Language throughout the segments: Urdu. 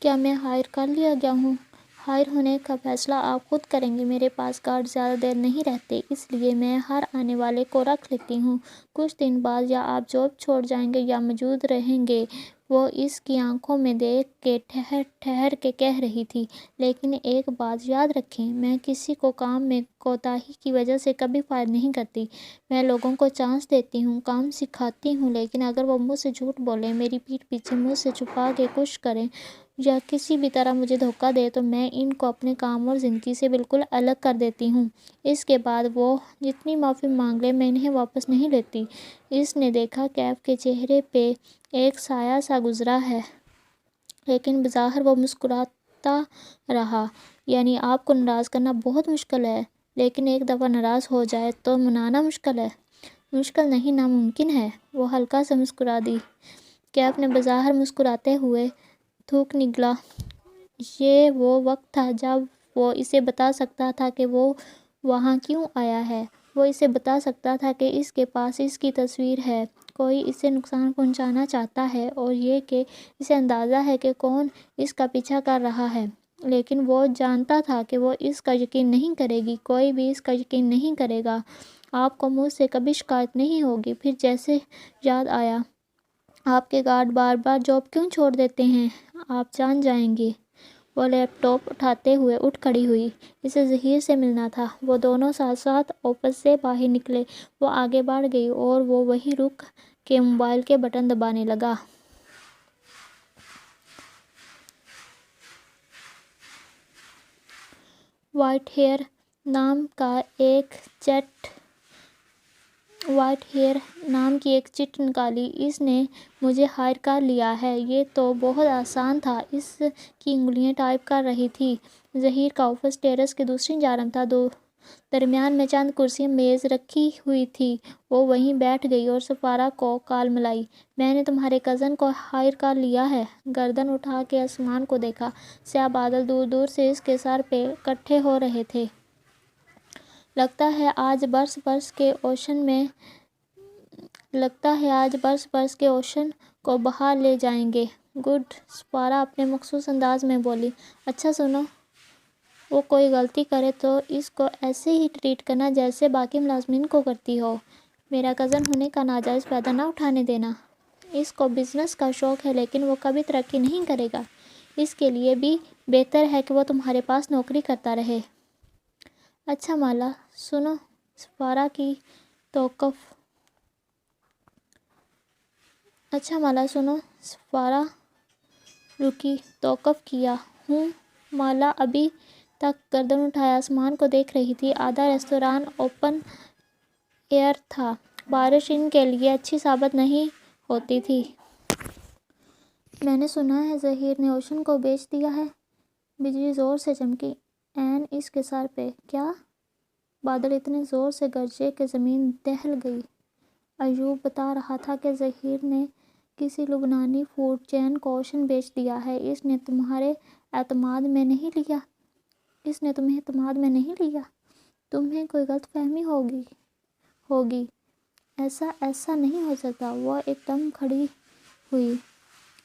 کیا میں ہائر کر لیا گیا ہوں؟ ہائر ہونے کا فیصلہ آپ خود کریں گے۔ میرے پاس گارڈ زیادہ دیر نہیں رہتے، اس لیے میں ہر آنے والے کو رکھ لیتی ہوں۔ کچھ دن بعد یا آپ جاب چھوڑ جائیں گے یا موجود رہیں گے۔ وہ اس کی آنکھوں میں دیکھ کے ٹھہر ٹھہر کے کہہ رہی تھی، لیکن ایک بات یاد رکھیں، میں کسی کو کام میں کوتاہی کی وجہ سے کبھی فائر نہیں کرتی۔ میں لوگوں کو چانس دیتی ہوں، کام سکھاتی ہوں، لیکن اگر وہ مجھ سے جھوٹ بولیں، میری پیٹھ پیچھے مجھ سے چھپا کے کچھ کریں یا کسی بھی طرح مجھے دھوکہ دیں تو میں ان کو اپنے کام اور زندگی سے بالکل الگ کر دیتی ہوں۔ اس کے بعد وہ جتنی معافی مانگ لیں میں انہیں واپس نہیں لیتی۔ اس نے دیکھا کیف کے چہرے پہ ایک سایہ سا گزرا ہے، لیکن بظاہر وہ مسکراتا رہا۔ یعنی آپ کو ناراض کرنا بہت مشکل ہے، لیکن ایک دفعہ ناراض ہو جائے تو منانا مشکل ہے؟ مشکل نہیں، ناممکن ہے۔ وہ ہلکا سا مسکرا دی۔ کیف نے بظاہر مسکراتے ہوئے تھوک نگلا۔ یہ وہ وقت تھا جب وہ اسے بتا سکتا تھا کہ وہ وہاں کیوں آیا ہے۔ وہ اسے بتا سکتا تھا کہ اس کے پاس اس کی تصویر ہے، کوئی اسے نقصان پہنچانا چاہتا ہے، اور یہ کہ اسے اندازہ ہے کہ کون اس کا پیچھا کر رہا ہے۔ لیکن وہ جانتا تھا کہ وہ اس کا یقین نہیں کرے گی، کوئی بھی اس کا یقین نہیں کرے گا۔ آپ کو مجھ سے کبھی شکایت نہیں ہوگی۔ پھر جیسے یاد آیا، آپ کے گارڈ بار بار جاب کیوں چھوڑ دیتے ہیں؟ آپ جان جائیں گے۔ وہ لیپ ٹاپ اٹھاتے ہوئے اٹھ کھڑی ہوئی۔ اسے ظہیر سے ملنا تھا۔ وہ دونوں ساتھ ساتھ آفس سے باہر نکلے۔ وہ آگے بڑھ گئی اور وہ وہیں رک کے موبائل کے بٹن دبانے لگا۔ وائٹ ہیئر نام کی ایک چٹ نکالی۔ اس نے مجھے ہائر کر لیا ہے۔ یہ تو بہت آسان تھا۔ اس کی انگلیاں ٹائپ کر رہی تھیں۔ ظہیر کا آفس ٹیرس کی دوسری جانب تھا۔ درمیان میں چند کرسیاں میز رکھی ہوئی تھیں۔ وہ وہیں بیٹھ گئی اور سفارہ کو کال ملائی۔ میں نے تمہارے کزن کو ہائر کر لیا ہے۔ گردن اٹھا کے آسمان کو دیکھا۔ سیاہ بادل دور دور سے اس کے سر پہ اکٹھے ہو رہے تھے۔ لگتا ہے آج برس برس کے اوشن کو بہا لے جائیں گے۔ گڈ، سفارہ اپنے مخصوص انداز میں بولی۔ اچھا سنو، وہ کوئی غلطی کرے تو اس کو ایسے ہی ٹریٹ کرنا جیسے باقی ملازمین کو کرتی ہو۔ میرا کزن ہونے کا ناجائز فائدہ نہ اٹھانے دینا۔ اس کو بزنس کا شوق ہے، لیکن وہ کبھی ترقی نہیں کرے گا۔ اس کے لیے بھی بہتر ہے کہ وہ تمہارے پاس نوکری کرتا رہے۔ اچھا مالا، سنو، سفارہ کی توقف۔ سفارہ رکی، توقف کیا ہوں۔ مالا ابھی تک گردن اٹھائے آسمان کو دیکھ رہی تھی۔ آدھا ریستوران اوپن ایئر تھا۔ بارش ان کے لیے اچھی ثابت نہیں ہوتی تھی۔ میں نے سنا ہے ظہیر نے اوشن کو بیچ دیا ہے۔ بجلی زور سے چمکی عین اس کے سر پہ۔ کیا؟ بادل اتنے زور سے گرجے کہ زمین دہل گئی۔ ایوب بتا رہا تھا کہ ظہیر نے کسی لبنانی فوڈ چین کو اوشن بیچ دیا ہے۔ اس نے تمہیں اعتماد میں نہیں لیا؟ تمہیں کوئی غلط فہمی ہوگی۔ ایسا نہیں ہو سکتا۔ وہ ایک دم کھڑی ہوئی۔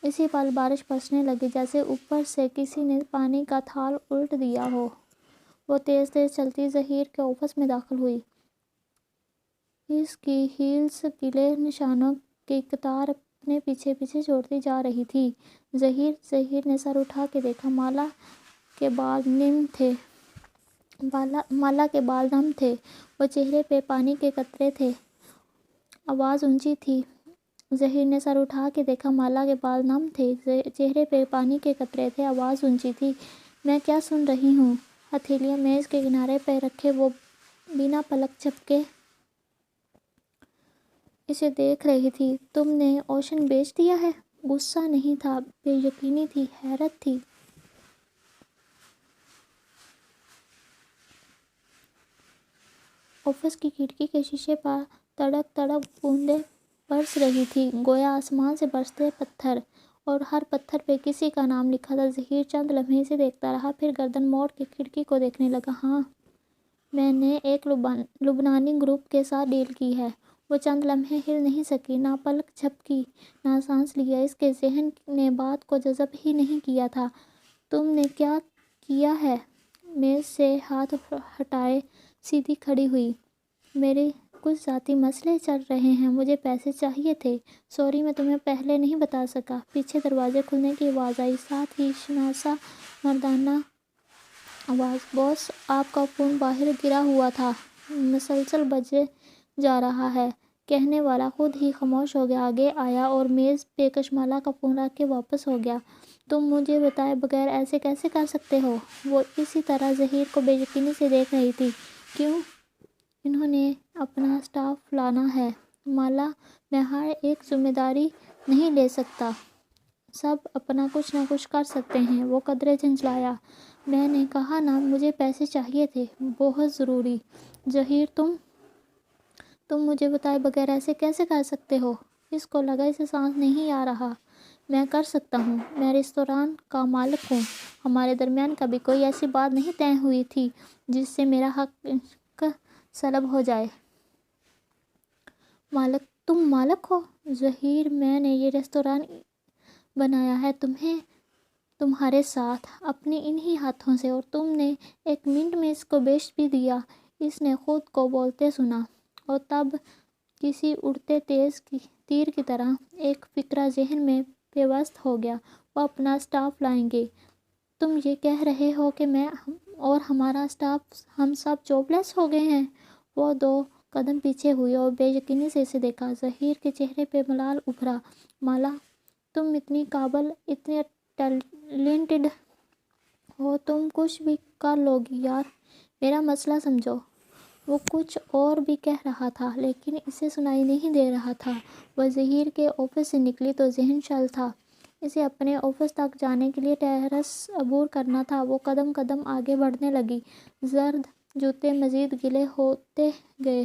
اسی پل بارش برسنے لگی جیسے اوپر سے کسی نے پانی کا تھال الٹ دیا ہو۔ وہ تیز تیز چلتی ظہیر کے آفس میں داخل ہوئی۔ اس کی ہیلز گیلے نشانوں کی قطار اپنے پیچھے پیچھے چھوڑتی جا رہی تھی۔ ظہیر نے سر اٹھا کے دیکھا۔ مالا کے بال نم تھے۔ وہ چہرے پہ پانی کے قطرے تھے۔ آواز اونچی تھی۔ ظہیر نے سر اٹھا کے دیکھا۔ مالا کے بال نم تھے۔ چہرے پہ پانی کے قطرے تھے۔ آواز اونچی تھی۔ میں کیا سن رہی ہوں؟ ہتھیلیاں میز کے کنارے پہ رکھے وہ بنا پلک جھپکے اسے دیکھ رہی تھی۔ تم نے اوشن بیچ دیا ہے؟ غصہ نہیں تھا، بے یقینی تھی، حیرت تھی۔ آفس کی کھڑکی کے شیشے پر تڑک تڑک بوندیں برس رہی تھیں، گویا آسمان سے برستے پتھر، اور ہر پتھر پہ کسی کا نام لکھا تھا۔ ظہیر چند لمحے اسے دیکھتا رہا، پھر گردن موڑ کے کھڑکی کو دیکھنے لگا۔ ہاں، میں نے ایک لبنانی گروپ کے ساتھ ڈیل کی ہے۔ وہ چند لمحے ہل نہیں سکی، نہ پلک جھپکی، نہ سانس لیا۔ اس کے ذہن نے بات کو جذب ہی نہیں کیا تھا۔ تم نے کیا کیا ہے؟ میز سے ہاتھ ہٹائے سیدھی کھڑی ہوئی۔ میرے کچھ ذاتی مسئلے چل رہے ہیں، مجھے پیسے چاہیے تھے۔ سوری، میں تمہیں پہلے نہیں بتا سکا۔ پیچھے دروازے کھلنے کی آواز آئی، ساتھ ہی شناسا مردانہ آواز، باس آپ کا فون باہر گرا ہوا تھا، مسلسل بجے جا رہا ہے۔ کہنے والا خود ہی خاموش ہو گیا، آگے آیا اور میز پہ کشمالہ کا فون رکھ کے واپس ہو گیا۔ تم مجھے بتائے بغیر ایسے کیسے کر سکتے ہو؟ وہ اسی طرح ظہیر کو بے یقینی سے دیکھ رہی تھی۔ کیوں؟ انہوں نے اپنا اسٹاف لانا ہے مالا، میں ہر ایک ذمہ داری نہیں لے سکتا، سب اپنا کچھ نہ کچھ کر سکتے ہیں۔ وہ قدرے جھنجھلایا۔ میں نے کہا نا، مجھے پیسے چاہیے تھے، بہت ضروری۔ ظہیر تم مجھے بتائے بغیر ایسے کیسے کر سکتے ہو؟ اس کو لگا اسے سانس نہیں آ رہا۔ میں کر سکتا ہوں، میں ریستوران کا مالک ہوں، ہمارے درمیان کبھی کوئی ایسی بات نہیں طے ہوئی تھی جس سے میرا حق سلب ہو جائے۔ مالک؟ تم مالک ہو؟ ظہیر، میں نے یہ ریستوران بنایا ہے تمہارے ساتھ، اپنے انہی ہاتھوں سے، اور تم نے ایک منٹ میں اس کو بیچ بھی دیا۔ اس نے خود کو بولتے سنا، اور تب کسی اڑتے تیز تیر کی طرح ایک فکرہ ذہن میں پیوست ہو گیا، وہ اپنا اسٹاف لائیں گے۔ تم یہ کہہ رہے ہو کہ میں اور ہمارا اسٹاف، ہم سب جاب لیس ہو گئے ہیں؟ وہ 2 قدم پیچھے ہوئی اور بے یقینی سے اسے دیکھا۔ ظہیر کے چہرے پہ ملال ابھرا۔ مالا، تم اتنی قابل، اتنی ٹیلنٹڈ ہو، تم کچھ بھی کر لو گی یار، میرا مسئلہ سمجھو۔ وہ کچھ اور بھی کہہ رہا تھا لیکن اسے سنائی نہیں دے رہا تھا۔ وہ ظہیر کے آفس سے نکلی تو ذہن شل تھا۔ اسے اپنے آفس تک جانے کے لیے ٹیرس عبور کرنا تھا۔ وہ قدم قدم آگے بڑھنے لگی، زرد جوتے مزید گیلے ہوتے گئے۔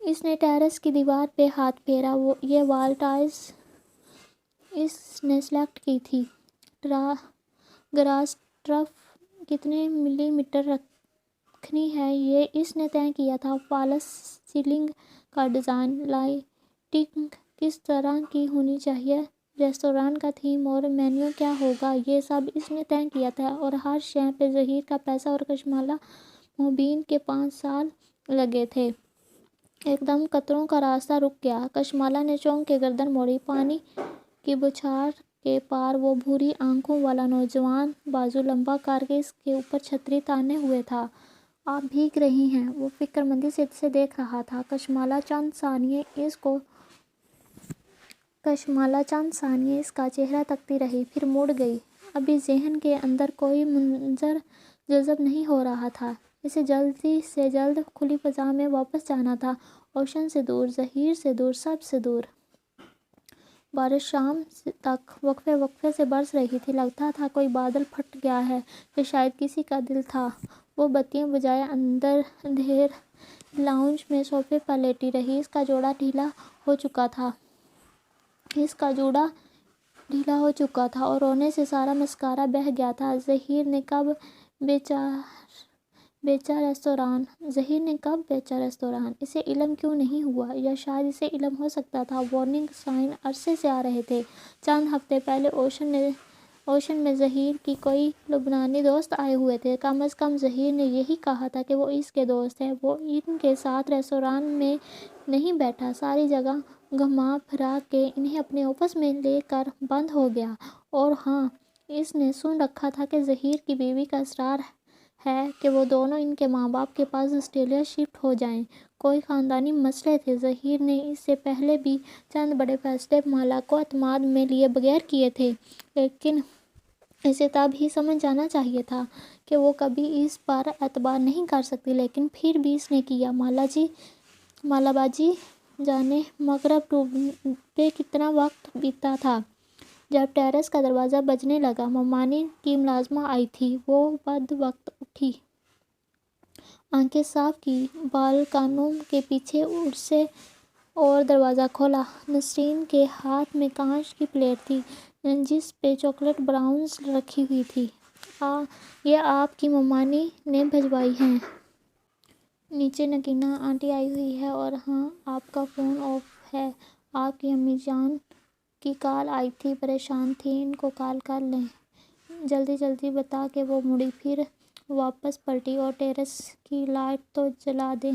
اس نے ٹیرس کی دیوار پہ ہاتھ پھیرا۔ یہ وال ٹائلز اس نے سلیکٹ کی تھی۔ گراس ٹرف کتنے ملی میٹر رکھنی ہے یہ اس نے طے کیا تھا۔ فالس سیلنگ کا ڈیزائن، لائٹنگ کس طرح کی ہونی چاہیے، ریستوران کا تھیم اور مینیو کیا ہوگا، یہ سب اس نے طے کیا تھا۔ اور ہر شے پہ ظہیر کا پیسہ اور کشمالہ مبین کے 5 سال لگے تھے۔ ایک دم قطروں کا راستہ رک گیا۔ کشمالہ نے چونک کے گردن موڑی۔ پانی کی بوچھار کے پار وہ بھوری آنکھوں والا نوجوان بازو لمبا کر کے اس کے اوپر چھتری تانے ہوئے تھا۔ آپ بھیگ رہی ہیں؟ وہ فکر مندی سے اسے دیکھ رہا تھا۔ کشمالہ چند ثانیے اس کا چہرہ تکتی رہی، پھر مڑ گئی۔ ابھی ذہن کے اندر کوئی منظر جذب نہیں ہو رہا تھا۔ اسے جلدی سے جلد کھلی فضا میں واپس جانا تھا، اوشن سے دور، ظہیر سے دور، سب سے دور۔ بارش شام تک وقفے وقفے سے برس رہی تھی۔ لگتا تھا کوئی بادل پھٹ گیا ہے یا شاید کسی کا دل تھا۔ وہ بتیاں بجھائے اندر اندھیر لاؤنج میں صوفے پر لیٹی رہی۔ اس کا جوڑا ڈھیلا ہو چکا تھا اور رونے سے سارا مسکارا بہہ گیا تھا۔ ظہیر نے کب بیچا ریستوران؟ اسے علم کیوں نہیں ہوا؟ یا شاید اسے علم ہو سکتا تھا۔ وارننگ سائن عرصے سے آ رہے تھے۔ چند ہفتے پہلے اوشن میں ظہیر کی کوئی لبنانی دوست آئے ہوئے تھے۔ کم از کم ظہیر نے یہی کہا تھا کہ وہ اس کے دوست ہیں۔ وہ ان کے ساتھ ریستوران میں نہیں بیٹھا، ساری جگہ گھما پھرا کے انہیں اپنے آفس میں لے کر بند ہو گیا۔ اور ہاں، اس نے سن رکھا تھا کہ ظہیر کی بیوی کا اصرار ہے کہ وہ دونوں ان کے ماں باپ کے پاس آسٹریلیا شفٹ ہو جائیں۔ کوئی خاندانی مسئلے تھے۔ ظہیر نے اس سے پہلے بھی چند بڑے فیصلے مالا کو اعتماد میں لیے بغیر کیے تھے، لیکن اسے تب ہی سمجھ جانا چاہیے تھا کہ وہ کبھی اس پر اعتبار نہیں کر سکتی، لیکن پھر بھی اس نے کیا۔ مالا باجی جانے مغرب ڈوبے کتنا وقت بیتا تھا جب ٹیرس کا دروازہ بجنے لگا۔ ممانی کی ملازمہ آئی تھی۔ وہ بد وقت اٹھی، آنکھیں صاف کی، بالکنوں کے پیچھے سے اور دروازہ کھولا۔ نسرین کے ہاتھ میں کانچ کی پلیٹ تھی جس پہ چاکلیٹ براؤنز رکھی ہوئی تھی۔ یہ آپ کی ممانی نے بھجوائی ہیں۔ نیچے نگینہ آنٹی آئی ہوئی ہے اور ہاں آپ کا فون آف ہے۔ آپ کی امی جان کی کال آئی تھی، پریشان تھی، ان کو کال کر لیں، جلدی جلدی بتا کے وہ مڑی، پھر واپس پلٹی اور ٹیرس کی لائٹ تو جلا دیں۔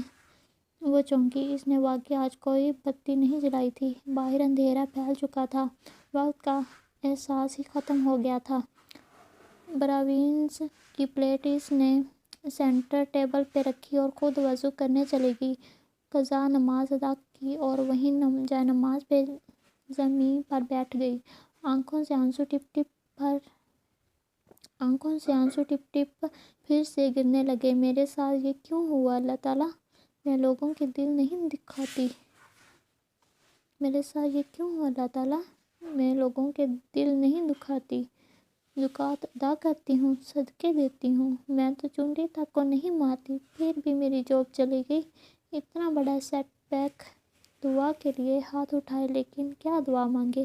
وہ چونکی، اس نے واقعی آج کوئی بتی نہیں جلائی تھی۔ باہر اندھیرا پھیل چکا تھا، وقت کا احساس ہی ختم ہو گیا تھا۔ براونز کی پلیٹ اس نے سینٹر ٹیبل پہ رکھی اور خود وضو کرنے چلی گئی۔ قضا نماز ادا کی اور وہیں جائے نماز پہ زمین پر بیٹھ گئی۔ آنکھوں سے آنسو ٹپ ٹپ پھر سے گرنے لگے۔ میرے ساتھ یہ کیوں ہوا اللہ تعالیٰ؟ میں لوگوں کے دل نہیں دکھاتی۔ میرے ساتھ یہ کیوں ہوا اللہ تعالیٰ؟ میں لوگوں کے دل نہیں دکھاتی، زکوٰۃ ادا کرتی ہوں، صدقے دیتی ہوں، میں تو چونٹی تک کو نہیں مارتی، پھر بھی میری جاب چلی گئی۔ اتنا بڑا سیٹ بیک۔ دعا کے لیے ہاتھ اٹھائے، لیکن کیا دعا مانگے؟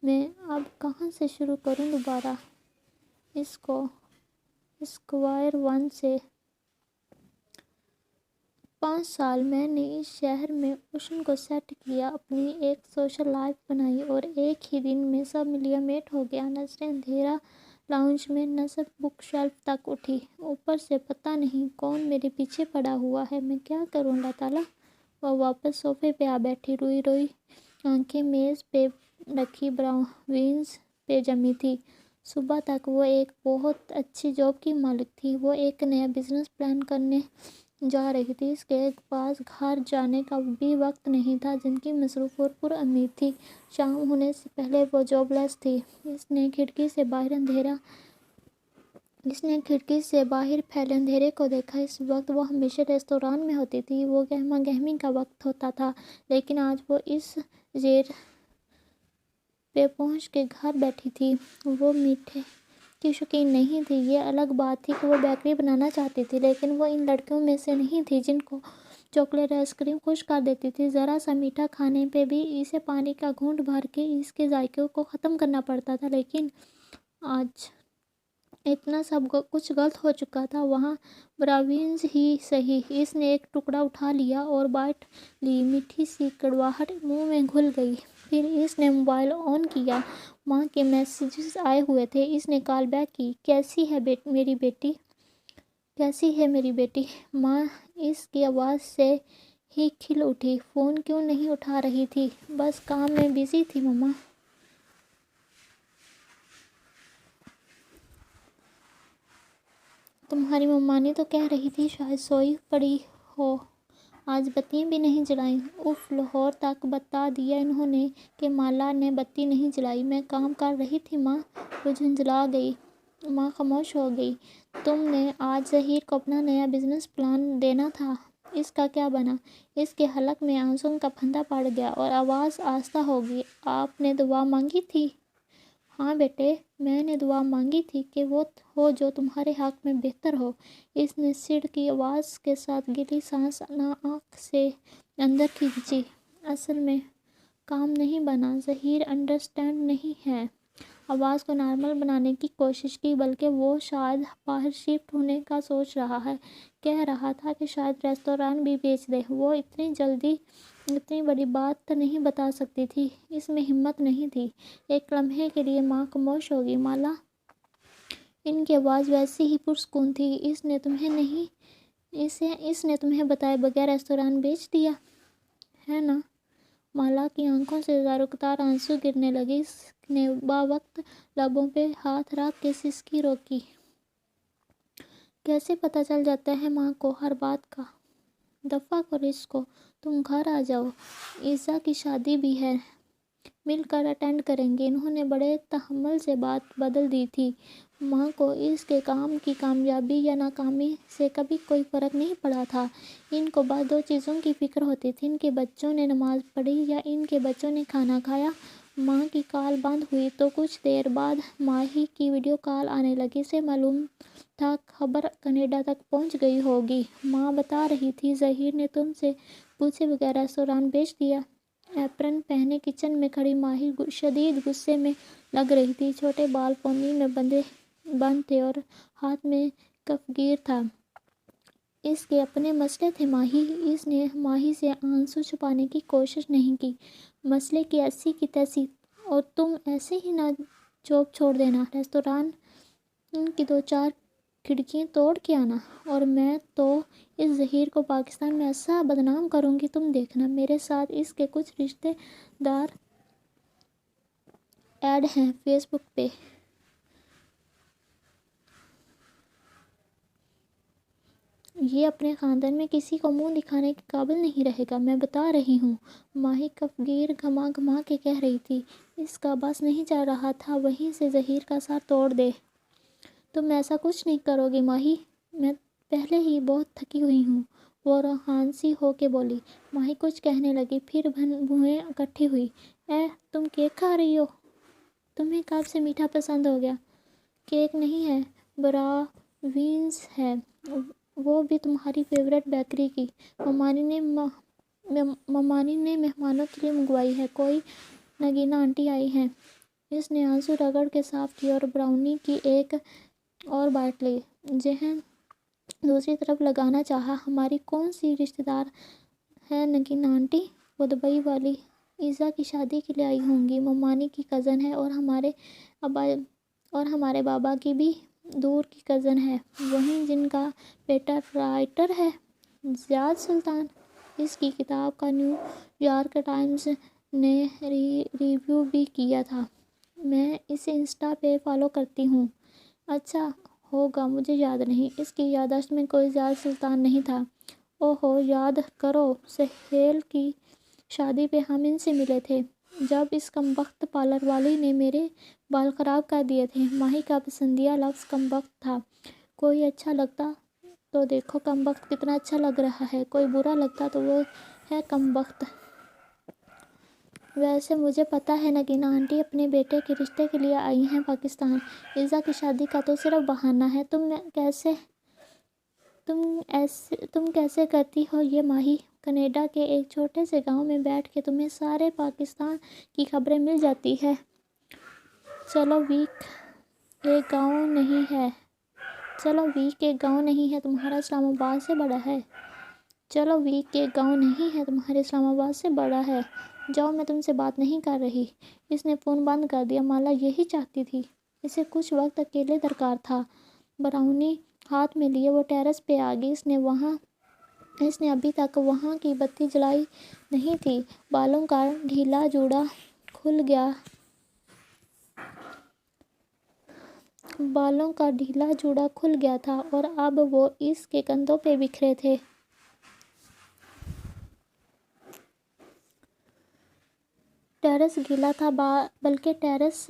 میں اب کہاں سے شروع کروں دوبارہ اس کو اسکوائر ون سے؟ 5 سال میں نے اس شہر میں اوشن کو سیٹ کیا، اپنی ایک سوشل لائف بنائی اور ایک ہی دن میں سب ملیا میٹ ہو گیا۔ نظریں اندھیرا لاؤنج میں نصب بک شیلف تک اٹھی، اوپر سے پتہ نہیں کون میرے پیچھے پڑا ہوا ہے۔ میں کیا کروں اللہ تعالیٰ؟ وہ واپس صوفے پہ آ بیٹھی، روئی روئی آنکھیں میز پہ رکھی براونز پہ جمی تھی۔ صبح تک وہ ایک بہت اچھی جاب کی مالک تھی۔ وہ ایک نیا بزنس پلان کرنے جا رہی تھی۔ اس کے پاس گھر جانے کا بھی وقت نہیں تھا۔ زندگی مصروف اور پر امید تھی۔ شام ہونے سے پہلے وہ جاب لیس تھی۔ اس نے کھڑکی سے باہر پھیلے اندھیرے کو دیکھا۔ اس وقت وہ ہمیشہ ریستوران میں ہوتی تھی۔ وہ گہما گہمی کا وقت ہوتا تھا، لیکن آج وہ اس زیر پہ پہنچ کے گھر بیٹھی تھی۔ وہ میٹھے کی شوقین نہیں تھی۔ یہ الگ بات تھی کہ وہ بیکری بنانا چاہتی تھی، لیکن وہ ان لڑکیوں میں سے نہیں تھی جن کو چاکلیٹ آئس کریم خوش کر دیتی تھی۔ ذرا سا میٹھا کھانے پہ بھی اسے پانی کا گھونٹ بھر کے اس کے ذائقے کو ختم کرنا پڑتا تھا، لیکن آج اتنا سب کچھ غلط ہو چکا تھا۔ وہاں براونز ہی سہی۔ اس نے ایک ٹکڑا اٹھا لیا اور بائٹ لی، میٹھی سی کڑواہٹ منہ میں گھل گئی۔ پھر اس نے موبائل آن کیا۔ ماں کے میسیجز آئے ہوئے تھے۔ اس نے کال بیک کی، کیسی ہے میری بیٹی؟ کیسی ہے میری بیٹی؟ ماں اس کی آواز سے ہی کھل اٹھی۔ فون کیوں نہیں اٹھا رہی تھی؟ بس کام میں بزی تھی مما۔ تمہاری ممانی تو کہہ رہی تھی شاید سوئی پڑی ہو، آج بتیاں بھی نہیں جلائیں۔ اف، لاہور تک بتا دیا انہوں نے کہ مالا نے بتی نہیں جلائی۔ میں کام کر رہی تھی ماں۔ وہ جھنجھلا گئی۔ ماں خاموش ہو گئی۔ تم نے آج ظہیر کو اپنا نیا بزنس پلان دینا تھا، اس کا کیا بنا؟ اس کے حلق میں آنسوؤں کا پھندا پڑ گیا اور آواز آہستہ ہو گئی۔ آپ نے دعا مانگی تھی؟ ہاں بیٹے، میں نے دعا مانگی تھی کہ وہ ہو جو تمہارے حق میں بہتر ہو۔ اس نے سڑ کی آواز کے ساتھ گیلی سانس ناک سے اندر کھینچی۔ اصل میں کام نہیں بنا، ظہیر انڈرسٹینڈ نہیں ہے۔ آواز کو نارمل بنانے کی کوشش کی، بلکہ وہ شاید باہر شفٹ ہونے کا سوچ رہا ہے۔ کہہ رہا تھا کہ شاید ریستوران بھی بیچ دے۔ وہ اتنی جلدی اتنی بڑی بات نہیں بتا سکتی تھی، اس میں ہمت نہیں تھی۔ ایک لمحے کے لیے ماں خاموش ہو گئی۔ مالا، ان کی آواز ویسی ہی پرسکون تھی۔ اس نے تمہیں بتائے بغیر ریستوران بیچ دیا ہے نا؟ مالا کی آنکھوں سے زاروکتار آنسو گرنے لگے۔ اس نے باوقت لبوں پہ ہاتھ رکھ کے سسکی روکی۔ کیسے پتہ چل جاتا ہے ماں کو ہر بات کا؟ دفع کرو اس کو، تم گھر آ جاؤ، عزیزہ کی شادی بھی ہے، مل کر اٹینڈ کریں گے۔ انہوں نے بڑے تحمل سے بات بدل دی تھی۔ ماں کو اس کے کام کی کامیابی یا ناکامی سے کبھی کوئی فرق نہیں پڑا تھا۔ ان کو بس 2 چیزوں کی فکر ہوتی تھی، ان کے بچوں نے نماز پڑھی یا ان کے بچوں نے کھانا کھایا۔ ماں کی کال بند ہوئی تو کچھ دیر بعد ماہی کی ویڈیو کال آنے لگی۔ اسے معلوم تھا خبر کینیڈا تک پہنچ گئی ہوگی۔ ماں بتا رہی تھی، ظہیر نے تم سے پوچھے بغیر ریستوران بیچ دیا۔ ایپرن پہنے کچن میں کھڑی ماہی شدید غصے میں لگ رہی تھی۔ چھوٹے بال پونی میں بند تھے اور ہاتھ میں کف گیر تھا۔ اس کے اپنے مسئلے تھے ماہی۔ اس نے ماہی سے آنسو چھپانے کی کوشش نہیں کی۔ مسئلے کی ایسی کی تیسی، اور تم ایسے ہی نہ جاب چھوڑ دینا، ریستوران کی 2-4 کھڑکیاں توڑ کے آنا، اور میں تو اس ظہیر کو پاکستان میں ایسا بدنام کروں گی تم دیکھنا۔ میرے ساتھ اس کے کچھ رشتے دار ایڈ ہیں فیس بک پہ۔ یہ اپنے خاندان میں کسی کو منہ دکھانے کے قابل نہیں رہے گا، میں بتا رہی ہوں، ماہی کفگیر گھما گھما کے کہہ رہی تھی۔ اس کا بس نہیں چل رہا تھا وہیں سے ظہیر کا سر توڑ دے۔ تم ایسا کچھ نہیں کرو گی ماہی، میں پہلے ہی بہت تھکی ہوئی ہوں، وہ روحانسی ہو کے بولی۔ ماہی کچھ کہنے لگی، پھر بھویں اکٹھی ہوئی۔ تم کیک کھا رہی ہو؟ تمہیں کب سے میٹھا پسند ہو گیا؟ کیک نہیں ہے، براونیز ہے، وہ بھی تمہاری فیورٹ بیکری کی۔ ممانی نے مہمانوں کے لیے منگوائی ہے، کوئی نگینا آنٹی آئی ہیں۔ اس نے آنسو رگڑ کے صاف کیے اور براؤنی کی ایک اور بائٹ لی۔ ذہن دوسری طرف لگانا چاہا، ہماری کون سی رشتہ دار ہے نگینا آنٹی؟ وہ دبئی والی ایزا کی شادی کے لیے آئی ہوں گی، ممانی کی کزن ہے، اور ہمارے بابا کی بھی دور کی کزن ہے، وہی جن کا بیٹا رائٹر ہے، زیاد سلطان۔ اس کی کتاب کا نیو یارک ٹائمز نے ریویو بھی کیا تھا، میں اسے انسٹا پہ فالو کرتی ہوں۔ اچھا ہوگا، مجھے یاد نہیں، اس کی یادداشت میں کوئی زیاد سلطان نہیں تھا۔ اوہو، یاد کرو، سہیل کی شادی پہ ہم ان سے ملے تھے، جب اس کمبخت پارلر والی نے میرے بال خراب کر دیے تھے۔ ماہی کا پسندیدہ لفظ کمبخت تھا۔ کوئی اچھا لگتا تو دیکھو کمبخت کتنا اچھا لگ رہا ہے، کوئی برا لگتا تو وہ ہے کمبخت۔ ویسے مجھے پتہ ہے نگینا آنٹی اپنے بیٹے کے رشتے کے لیے آئی ہیں پاکستان، ایزا کی شادی کا تو صرف بہانہ ہے۔ تم کیسے کرتی ہو یہ ماہی؟ کینیڈا کے ایک چھوٹے سے گاؤں میں بیٹھ کے تمہیں سارے پاکستان کی خبریں مل جاتی ہیں۔ چلو ویک ایک گاؤں نہیں ہے، تمہارا اسلام آباد سے بڑا ہے۔ چلو ویک ایک گاؤں نہیں ہے، تمہارے اسلام آباد سے بڑا ہے۔ جاؤ، میں تم سے بات نہیں کر رہی۔ اس نے فون بند کر دیا۔ مالا یہی چاہتی تھی، اسے کچھ وقت اکیلے درکار تھا۔ براؤنی ہاتھ میں لیے وہ ٹیرس پہ آ گئی۔ اس نے ابھی تک وہاں کی بتی جلائی نہیں تھی۔ بالوں کا ڈھیلا جوڑا کھل گیا تھا اور اب وہ اس کے کندھوں پہ بکھرے تھے۔ ٹیرس گیلا تھا، بلکہ ٹیرس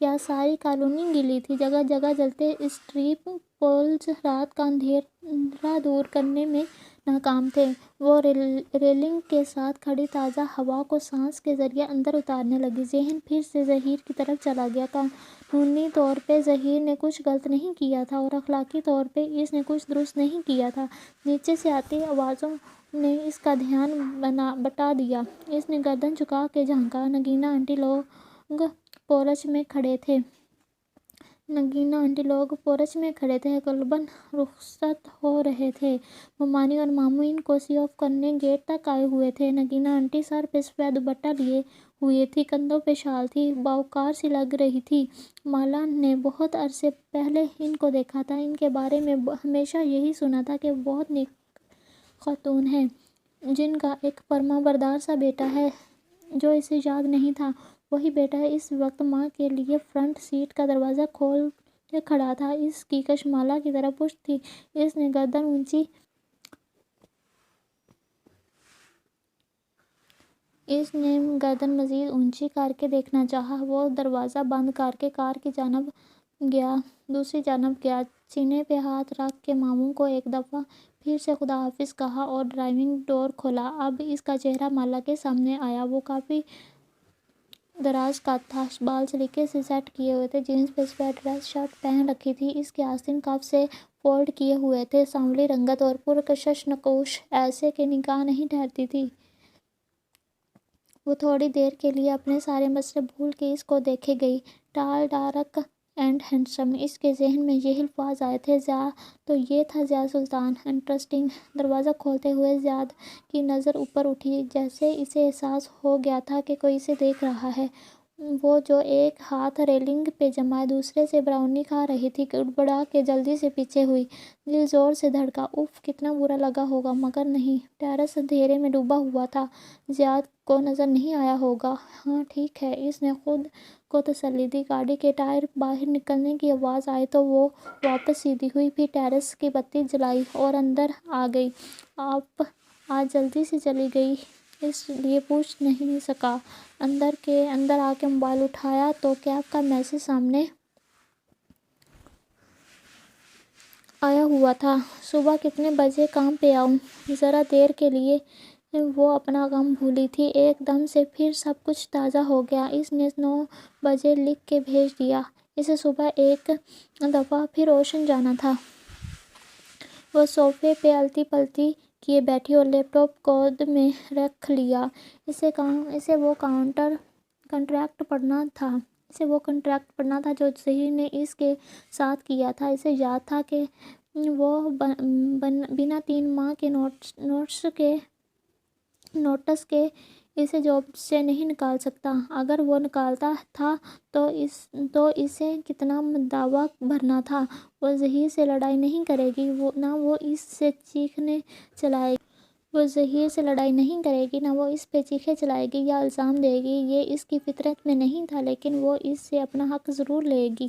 کیا ساری کالونی گیلی تھی۔ جگہ جگہ جلتے اسٹریٹ پولز رات کا اندھیرا دور کرنے میں ناکام تھے۔ وہ ریلنگ کے ساتھ کھڑی تازہ ہوا کو سانس کے ذریعے اندر اتارنے لگی۔ ذہن پھر سے ظہیر کی طرف چلا گیا۔ قانونی طور پہ ظہیر نے کچھ غلط نہیں کیا تھا اور اخلاقی طور پہ اس نے کچھ درست نہیں کیا تھا۔ نیچے سے آتی آوازوں نے اس کا دھیان بٹا دیا۔ اس نے گردن جھکا کے جھانکا۔ نگینا آنٹی لوگ پورچ میں کھڑے تھے، غالباً رخصت ہو رہے تھے۔ ممانی اور ماموں ان کو سی آف کرنے گیٹ تک آئے ہوئے تھے۔ نگینا آنٹی سر پہ سفید دوپٹہ لیے ہوئی تھی، کندھوں پہ شال تھی، باوقار سی لگ رہی تھی۔ مالا نے بہت عرصے پہلے ان کو دیکھا تھا۔ ان کے بارے میں ہمیشہ یہی سنا تھا کہ بہت نیک خاتون ہیں، جن کا ایک فرمانبردار سا بیٹا ہے۔ جو اسے یاد نہیں تھا، وہی بیٹا اس وقت ماں کے لیے فرنٹ سیٹ کا دروازہ کھولے کھڑا تھا۔ اس کی کش مالا کی طرف پشت تھی۔ اس نے گردن مزید اونچی کر کے دیکھنا چاہا۔ وہ دروازہ بند کر کے کار کی دوسری جانب گیا، سینے پہ ہاتھ رکھ کے ماموں کو ایک دفعہ پھر سے خدا حافظ کہا اور ڈرائیونگ ڈور کھولا۔ اب اس کا چہرہ مالا کے سامنے آیا۔ وہ کافی دراز قد تھا، بال سلیقے سے سیٹ کیے ہوئے تھے، جینز پہ سفید ڈریس شرٹ پہن رکھی تھی، اس کے آستین کف سے فولڈ کیے ہوئے تھے۔ سانولی رنگت اور پرکشش نقوش ایسے کہ نگاہ نہیں ٹھہرتی تھی۔ وہ تھوڑی دیر کے لیے اپنے سارے مسئلے بھول کے اس کو دیکھے گئی۔ ٹال ڈارک اینڈ ہینڈسم۔ اس کے ذہن میں یہ الفاظ آئے تھے۔ تو یہ تھا ضیاء سلطان۔ انٹرسٹنگ۔ دروازہ کھولتے ہوئے ضیاء کی نظر اوپر اٹھی، جیسے اسے احساس ہو گیا تھا کہ کوئی اسے دیکھ رہا ہے۔ وہ جو ایک ہاتھ ریلنگ پہ جمائے دوسرے سے براؤنی کھا رہی تھی، گڑبڑا کے جلدی سے پیچھے ہوئی۔ دل زور سے دھڑکا۔ اف، کتنا برا لگا ہوگا، مگر نہیں، ٹیرس اندھیرے میں ڈوبا ہوا تھا، ضیاء کو نظر نہیں آیا ہوگا۔ ہاں ٹھیک ہے، اس نے خود کو تسلی دی۔ گاڑی کے ٹائر باہر نکلنے کی آواز آئی تو وہ واپس سیدھی ہوئی، پھر ٹیرس کی بتی جلائی اور اندر آ گئی۔ آپ آج جلدی سے چلی گئی، اس لیے پوچھ نہیں سکا۔ اندر آ کے موبائل اٹھایا تو کیب کا میسج سامنے آیا ہوا تھا۔ صبح کتنے بجے کام پہ آؤں؟ ذرا دیر کے لیے وہ اپنا غم بھولی تھی۔ ایک دم سے پھر سب کچھ تازہ ہو گیا۔ اس نے 9 بجے لکھ کے بھیج دیا۔ اسے صبح ایک دفعہ پھر روشن جانا تھا۔ وہ صوفے پہ الٹی پلٹی کیے بیٹھی اور لیپ ٹاپ گود میں رکھ لیا۔ اسے وہ کنٹریکٹ پڑھنا تھا جو ظہیر نے اس کے ساتھ کیا تھا۔ اسے یاد تھا کہ وہ بنا 3 ماہ کے نوٹس کے اسے جاب سے نہیں نکال سکتا۔ اگر وہ نکالتا تھا تو اسے کتنا دعویٰ بھرنا تھا۔ وہ ظہیر سے لڑائی نہیں کرے گی، نہ وہ اس پہ چیخے چلائے گی یا الزام دے گی۔ یہ اس کی فطرت میں نہیں تھا، لیکن وہ اس سے اپنا حق ضرور لے گی۔